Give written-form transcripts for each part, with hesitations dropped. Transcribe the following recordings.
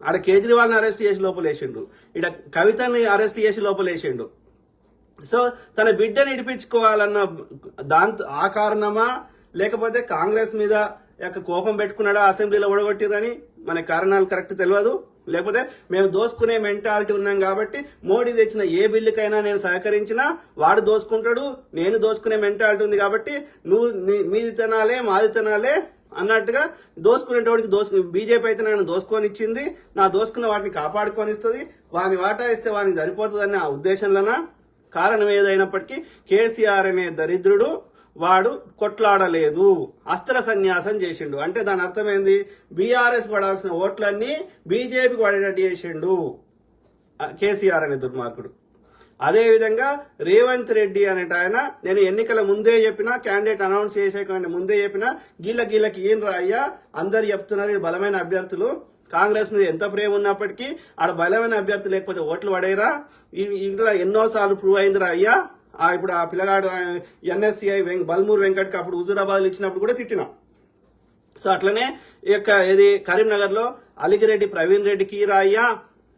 ఆడ కేజ్రీవాల్ని అరెస్ట్ చేసి లోపలేసిండు, ఇక్కడ కవితని అరెస్ట్ చేసి లోపలేసిండు. సో తన బిడ్డని ఇడిపించుకోవాలన్న దాంతో ఆ కారణమా, లేకపోతే కాంగ్రెస్ మీద కోపం పెట్టుకున్నాడా అసెంబ్లీలో ఓడగొట్టిరని మన కారణాలు కరెక్ట్ తెలియదు. లేకపోతే మేము దోసుకునే మెంటాలిటీ ఉన్నాం కాబట్టి మోడీ తెచ్చిన ఏ బిల్లుకైనా నేను సహకరించినా వాడు దోసుకుంటాడు, నేను దోసుకునే మెంటాలిటీ ఉంది కాబట్టి నువ్వు మీది తినాలే మాది తినాలే అన్నట్టుగా దోసుకునేటోడికి బీజేపీ అయితే నన్ను దోసుకొని ఇచ్చింది, నా దోసుకున్న వాటిని కాపాడుకొని ఇస్తుంది, వాని వాటా ఇస్తే వానికి సరిపోతుందనే ఆ ఉద్దేశంలోనా. కారణం ఏదైనప్పటికీ కేసీఆర్ అనే దరిద్రుడు వాడు కొట్లాడలేదు, అస్త్ర సన్యాసం చేసిండు. అంటే దాని అర్థం ఏంది, బీఆర్ఎస్ పడాల్సిన ఓట్లన్నీ బీజేపీకి పడేటట్టు చేసిండు కేసీఆర్ అనే దుర్మార్గుడు. అదేవిధంగా రేవంత్ రెడ్డి అనేట ఆయన, నేను ఎన్నికల ముందే చెప్పినా, క్యాండిడేట్ అనౌన్స్ చేసే ముందే చెప్పినా, గీళ్ళకి ఈయన రాయ్యా అందరు చెప్తున్నారు బలమైన అభ్యర్థులు, కాంగ్రెస్ మీద ఎంత ప్రేమ ఉన్నప్పటికీ ఆడ బలమైన అభ్యర్థి లేకపోతే ఓట్లు పడేరా, ఇట్లా ఎన్నోసార్లు ప్రూవ్ అయిందిరా అయ్యా. ఇప్పుడు ఆ పిల్లగాడు ఎన్ఎస్సిఐ బల్మూర్ వెంకట్కి అప్పుడు హుజూరాబాద్ ఇచ్చినప్పుడు కూడా తిట్టినా. సో అట్లనే ఇది కరీంనగర్ లో అలిగిరెడ్డి ప్రవీణ్ రెడ్డికి రాయ్యా,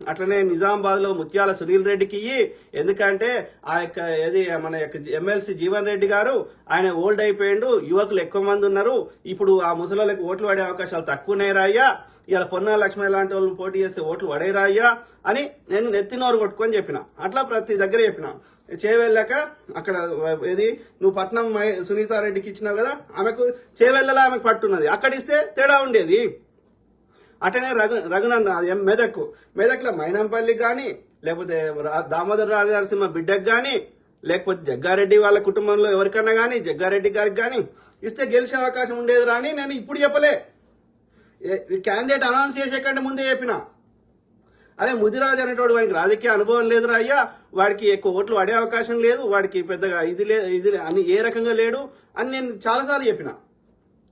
అట్లనే నిజామాబాద్ లో ముత్యాల సునీల్ రెడ్డికి, ఎందుకంటే మన ఎమ్మెల్సీ జీవన్ రెడ్డి గారు ఆయన ఓల్డ్ అయిపోయిండు, యువకులు ఎక్కువ మంది ఉన్నారు, ఇప్పుడు ఆ ముసలికి ఓట్లు పడే అవకాశాలు తక్కువ ఉన్నాయి రాయ్యా, ఇలా పొన్నా లక్ష్మీ లాంటి వాళ్ళు పోటీ చేస్తే ఓట్లు పడే రాయ్యా అని నేను నెత్తినోరు కొట్టుకొని చెప్పిన. అట్లా ప్రతి దగ్గర చెప్పిన. చేవెళ్ళాక అక్కడ నువ్వు పట్నం సునీతారెడ్డికి ఇచ్చినావు కదా, ఆమెకు చేవెళ్ళలా ఆమెకు పట్టున్నది, అక్కడ ఇస్తే తేడా ఉండేది. అటనే రఘునందన్ మెదక్లో మైనంపల్లికి కానీ, లేకపోతే దామోదర్ రాజనరసింహ బిడ్డకు కానీ, లేకపోతే జగ్గారెడ్డి వాళ్ళ కుటుంబంలో ఎవరికన్నా కానీ, జగ్గారెడ్డి గారికి కానీ ఇస్తే గెలిచే అవకాశం ఉండేది రాని నేను ఇప్పుడు చెప్పలే, క్యాండిడేట్ అనౌన్స్ చేసే కంటే ముందే చెప్పిన. అరే ముదిరాజు అనేటోడు వాడికి రాజకీయ అనుభవం లేదురా అయ్యా, వాడికి ఎక్కువ ఓట్లు పడే అవకాశం లేదు, వాడికి పెద్దగా ఇది అని ఏ రకంగా లేడు అని నేను చాలాసార్లు చెప్పిన.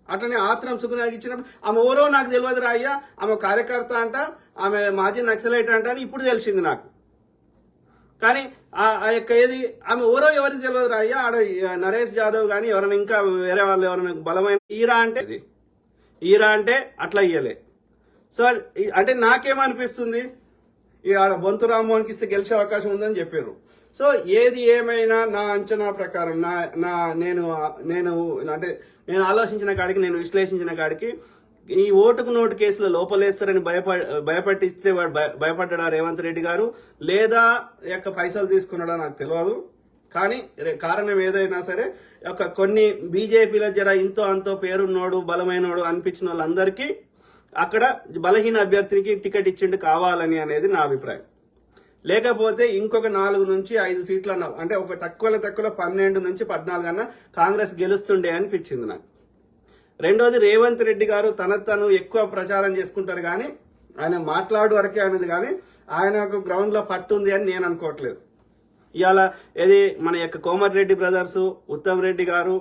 అట్లనే ఆత్రం సుఖనాకి ఇచ్చినప్పుడు ఆమె ఎవరో నాకు తెలియదు రా అయ్యా, ఆమె కార్యకర్త అంట, ఆమె మాజీ నక్సలైట్ అంట అని ఇప్పుడు తెలిసింది నాకు. కానీ ఆమె ఎవరికి తెలియదు రా అయ్యా. ఆడ నరేష్ యాదవ్ కానీ ఎవరైనా ఇంకా వేరే వాళ్ళు ఎవరైనా బలమైన ఈరా అంటే అట్లా ఇయ్యలే. సో అంటే నాకేమనిపిస్తుంది, ఆడ బొంతు రామ్మోహన్కి ఇస్తే గెలిచే అవకాశం ఉందని చెప్పారు. సో ఏది ఏమైనా నా అంచనా ప్రకారం నేను ఆలోచించిన కాడికి, నేను విశ్లేషించిన కాడికి, ఈ ఓటుకు నోటు కేసులో లోపలేస్తారని భయపట్టిస్తే వాడు భయపడ్డా రేవంత్ రెడ్డి గారు, లేదా పైసలు తీసుకున్నాడా నాకు తెలియదు. కానీ కారణం ఏదైనా సరే కొన్ని బీజేపీలో జర ఇంతో అంతో పేరున్నోడు బలమైనోడు అనిపించిన వాళ్ళందరికీ అక్కడ బలహీన అభ్యర్థికి టికెట్ ఇచ్చిండు కావాలని అనేది నా అభిప్రాయం. లేకపోతే ఇంకొక 4 నుంచి 5 సీట్లు అన్నా, అంటే ఒక తక్కువలో 12 నుంచి 14 అన్నా కాంగ్రెస్ గెలుస్తుండే అనిపించింది నాకు. రెండోది, రేవంత్ రెడ్డి గారు తను ఎక్కువ ప్రచారం చేసుకుంటారు కానీ ఆయన మాట్లాడు వరకే అనేది, కానీ ఆయనకు గ్రౌండ్ లో పట్టు ఉంది అని నేను అనుకోవట్లేదు. ఇవాళ మన కోమటిరెడ్డి బ్రదర్స్, ఉత్తమ్ రెడ్డి గారు,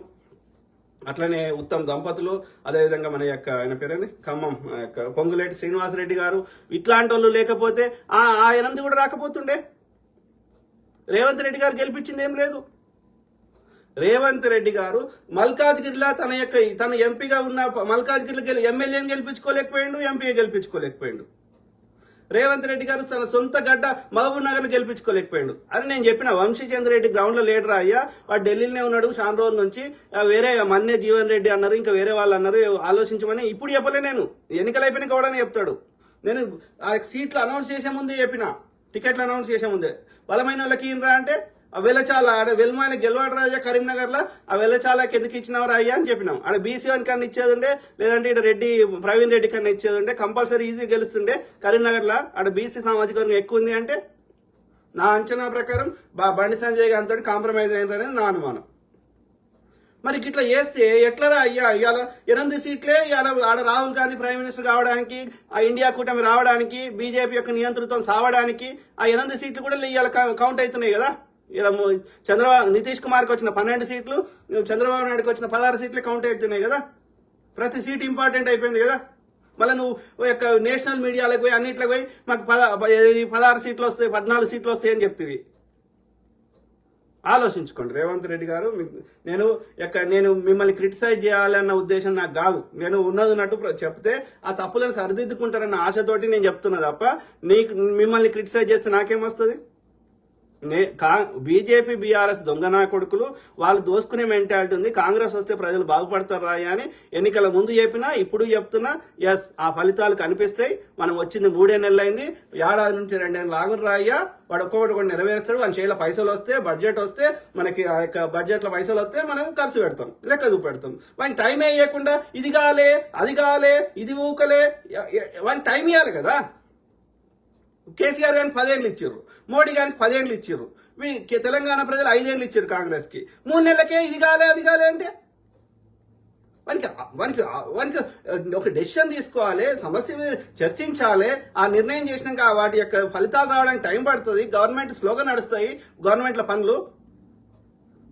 అట్లనే ఉత్తమ్ దంపతులు, అదేవిధంగా మన ఆయన పేరేంది ఖమ్మం పొంగులేటి శ్రీనివాసరెడ్డి గారు, ఇట్లాంటి వాళ్ళు లేకపోతే ఆ 8 కూడా రాకపోతుండే. రేవంత్ రెడ్డి గారు గెలిపించింది ఏం లేదు. రేవంత్ రెడ్డి గారు మల్కాజ్గిరిలో తన ఎంపీగా ఉన్న మల్కాజ్గిరిలో ఎమ్మెల్యేని గెలిపించుకోలేకపోయిండు, ఎంపీ గెలిపించుకోలేకపోయిండు. రేవంత్ రెడ్డి గారు తన సొంత గడ్డ మహబూబ్ నగర్ గెలిపించుకోలేకపోయాడు అని నేను చెప్పిన. వంశీచంద్ర రెడ్డి గ్రౌండ్ లో లీడర్ అయ్యా, వాడు ఢిల్లీలోనే ఉన్నాడు చాలా రోజుల నుంచి, వేరే మన్నే జీవన్ రెడ్డి అన్నారు, ఇంకా వేరే వాళ్ళు అన్నారు, ఆలోచించమని ఇప్పుడు చెప్పలే. నేను ఎన్నికలు అయిపోయినా కూడా చెప్తాడు. నేను ఆ సీట్లు అనౌన్స్ చేసే ముందే చెప్పిన, టికెట్లు అనౌన్స్ చేసే ముందే, బలమైన వాళ్ళకి ఈయనరా అంటే ఆ వెలచాల ఆడ వెల్మాయన గెలవాడు రాయ్యా కరీంనగర్ లో, ఆ వెలచాలకి ఎందుకు ఇచ్చినవారు అయ్యా అని చెప్పినాం. ఆడ బీసీ వన్ కన్నా ఇచ్చేది ఉండే, లేదంటే ఇక్కడ ప్రవీణ్ రెడ్డి కన్నా ఇచ్చేది ఉండే, కంపల్సరీ ఈజీ గెలుస్తుండే కరీంనగర్ లో. ఆడ బీసీ సామాజిక వర్గం ఎక్కువ ఉంది అంటే నా అంచనా ప్రకారం బండి సంజయ్ గారితో కాంప్రమైజ్ అయిందనేది నా అనుమానం. మరి ఇట్లా చేస్తే ఎట్లరా అయ్యా, ఇవాళ 8 సీట్లే ఆడ రాహుల్ గాంధీ ప్రైమ్ మినిస్టర్ కావడానికి, ఆ ఇండియా కూటమి రావడానికి, బీజేపీ యొక్క నియంత్రణతో సావడానికి ఆ 8 సీట్లు కూడా ఇవాళ కౌంట్ అవుతున్నాయి కదా. ఇలా నితీష్ కుమార్కి వచ్చిన 12 సీట్లు, చంద్రబాబు నాయుడుకి వచ్చిన 16 సీట్లు కౌంట్ అవుతున్నాయి కదా. ప్రతి సీట్ ఇంపార్టెంట్ అయిపోయింది కదా. మళ్ళీ నువ్వు నేషనల్ మీడియాలకు పోయి అన్నిట్లోకి పోయి మాకు 16 సీట్లు వస్తాయి, 14 సీట్లు వస్తాయి అని చెప్తివి. ఆలోచించుకోండి రేవంత్ రెడ్డి గారు. నేను మిమ్మల్ని క్రిటిసైజ్ చేయాలన్న ఉద్దేశం నాకు కాదు. నేను ఉన్నది ఉన్నట్టు చెప్తే ఆ తప్పులను సరిదిద్దుకుంటారన్న ఆశతోటి నేను చెప్తున్నా తప్ప మిమ్మల్ని క్రిటిసైజ్ చేస్తే నాకేమొస్తుంది? బీజేపీ బీఆర్ఎస్ దొంగనా కొడుకులు, వాళ్ళు దోసుకునే మెంటాలిటీ ఉంది. కాంగ్రెస్ వస్తే ప్రజలు బాగుపడతారు రాయ అని ఎన్నికల ముందు చెప్పినా ఇప్పుడు చెప్తున్నా. ఎస్, ఆ ఫలితాలు కనిపిస్తాయి. మనం వచ్చింది 3 నెలలు అయింది, ఏడాది నుంచి 2 నెలలు ఆగురు రాయ్యా. వాడు ఒక్కొక్కటి నెరవేరుస్తాడు. వాని చేతిలో పైసలు వస్తే, బడ్జెట్ వస్తే, మనకి ఆ యొక్క బడ్జెట్లో పైసలు వస్తే మనం ఖర్చు పెడతాం, లెక్క చూపెడతాం. వానికి టైం వేయకుండా ఇది కాలే, అది కాలే, ఇది ఊకలే, వానికి టైం ఇవ్వాలి కదా. కేసీఆర్ గారికి 10 ఏళ్ళు ఇచ్చారు, మోడీ గారికి 10 ఏళ్ళు ఇచ్చారు, తెలంగాణ ప్రజలు 5 ఏళ్ళు ఇచ్చారు కాంగ్రెస్కి. 3 నెలలకే ఇది కాలే, అది కాలే అంటే వానికి ఒక డెసిషన్ తీసుకోవాలి, సమస్య మీద చర్చించాలి. ఆ నిర్ణయం చేసినాక వాటి యొక్క ఫలితాలు రావడానికి టైం పడుతుంది. గవర్నమెంట్ స్లోగా నడుస్తాయి గవర్నమెంట్ల పనులు.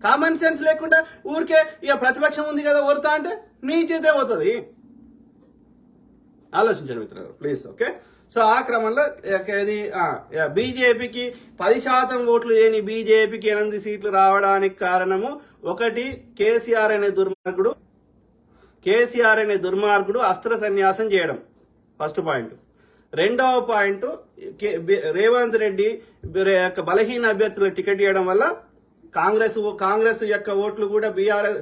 కామన్ సెన్స్ లేకుండా ఊరికే ఇక ప్రతిపక్షం ఉంది కదా ఓరుతా అంటే నీ చేతే పోతుంది. ఆలోచించండి మిత్రులు ప్లీజ్. ఓకే, సో ఆ క్రమంలో ఇది బీజేపీకి 10% ఓట్లు లేని బీజేపీకి 8 సీట్లు రావడానికి కారణము ఒకటి, కేసీఆర్ అనే దుర్మార్గుడు అస్త్ర సన్యాసం చేయడం, ఫస్ట్ పాయింట్. రెండవ పాయింట్, రేవంత్ రెడ్డి బలహీన అభ్యర్థులకు టికెట్ ఇవ్వడం వల్ల కాంగ్రెస్ యొక్క ఓట్లు కూడా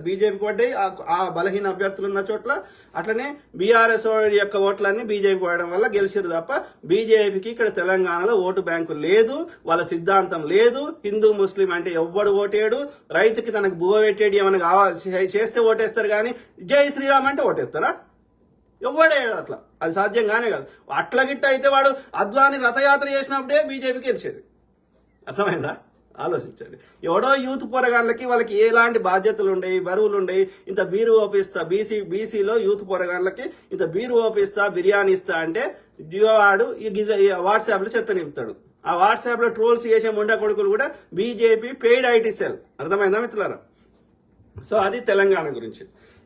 బీజేపీకి పడ్డాయి ఆ బలహీన అభ్యర్థులు ఉన్న చోట్ల. అట్లనే బీఆర్ఎస్ యొక్క ఓట్లన్నీ బీజేపీ పడడం వల్ల గెలిచారు తప్ప బీజేపీకి ఇక్కడ తెలంగాణలో ఓటు బ్యాంకు లేదు, వాళ్ళ సిద్ధాంతం లేదు. హిందూ ముస్లిం అంటే ఎవ్వడు ఓటేడు. రైతుకి తనకు బువ్వ పెట్టేది ఏమైనా కావాలి చేస్తే ఓటేస్తారు, కానీ జై శ్రీరామ్ అంటే ఓటేస్తారా? ఎవ్వడే అట్లా, అది సాధ్యంగానే కాదు. అట్లా గిట్ట అయితే వాడు అద్వాని రథయాత్ర చేసినప్పుడే బీజేపీకి గెలిచేది. అర్థమైందా? ఆలోచించండి. ఎవడో యూత్ పోరగాళ్ళకి వాళ్ళకి ఎలాంటి బాధ్యతలు ఉండయి, బరువులు ఉండయి. ఇంత బీరు ఓపిస్తా, బీసీలో యూత్ పోరగాళ్ళకి ఇంత బీరు ఓపిస్తా, బిర్యానీ ఇస్తా అంటే వాడు వాట్సాప్లో చెత్త నింపుతాడు. ఆ వాట్సాప్లో ట్రోల్స్ చేసే ముండా కొడుకులు కూడా బీజేపీ పెయిడ్ ఐటీ సెల్. అర్థమైందా మిత్రులారా? సో అది తెలంగాణ గురించి.